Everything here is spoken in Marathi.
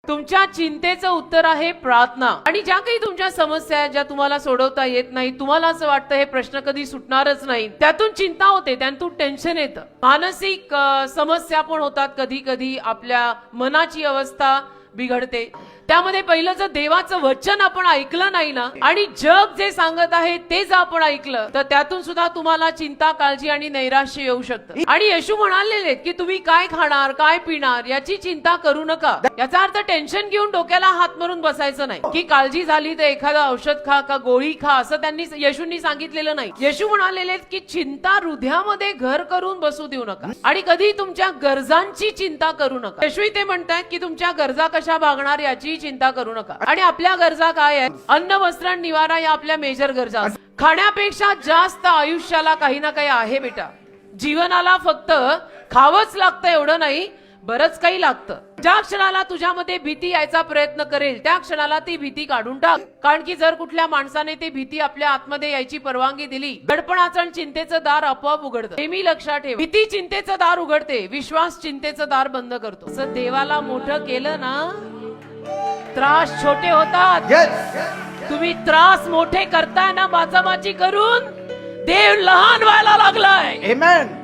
तुमच्या चिंतेचं उत्तर आहे प्रार्थना. आणि ज्या काही तुमच्या समस्या आहेत, ज्या तुम्हाला सोडवता येत नाही, तुम्हाला असं वाटतं हे प्रश्न कधी सुटणारच नाही, त्यातून चिंता होते, त्यातून टेन्शन येतं, मानसिक समस्या पण होतात, कधी कधी आपल्या मनाची अवस्था बिघडते. त्यामध्ये पहिलं जर देवाचं वचन आपण ऐकलं नाही ना, आणि जग जे सांगत आहे तेच आपण ऐकलं, तर त्यातून सुद्धा तुम्हाला चिंता, काळजी आणि नैराश्य येऊ शकतं. आणि येशू म्हणालेले की तुम्ही काय खाणार, काय पिणार याची चिंता करू नका. याचा अर्थ टेन्शन घेऊन डोक्याला हात मारून बसायचं नाही, की काळजी झाली तर एखादं औषध खा का गोळी खा, असं त्यांनी येशूंनी सांगितलेलं नाही. येशू म्हणालेले की चिंता हृदयामध्ये घर करून बसू देऊ नका, आणि कधी तुमच्या गरजांची चिंता करू नका. येशू ते म्हणतात की तुमच्या गरजा कशा भागणार याची चिंता करू नका. आणि आपल्या गरजा काय आहेत? अन्न, वस्त्र आणि निवारा या आपल्या मेजर गरजा. खाण्यापेक्षा जास्त आयुष्याला काही ना काही आहे बेटा. जीवनाला फक्त खावंच लागतं एवढं नाही, बरंच काही लागतं. ज्या क्षणाला तुझ्यामध्ये भीती यायचा प्रयत्न करेल त्या क्षणाला ती भीती काढून टाक. कारण की जर कुठल्या माणसाने ती भीती आपल्या आतमध्ये यायची परवानगी दिली, दडपणाचं आणि चिंतेचं दार आपोआप उघडतं. नेहमी लक्षात ठेव, भीती चिंतेचं दार उघडते, विश्वास चिंतेचं दार बंद करतो. असं देवाला मोठं केलं ना, त्रास छोटे होतात. तुम्ही त्रास मोठे करताय ना, बाचाबाची करून देव लहान व्हायला लागलाय. Amen.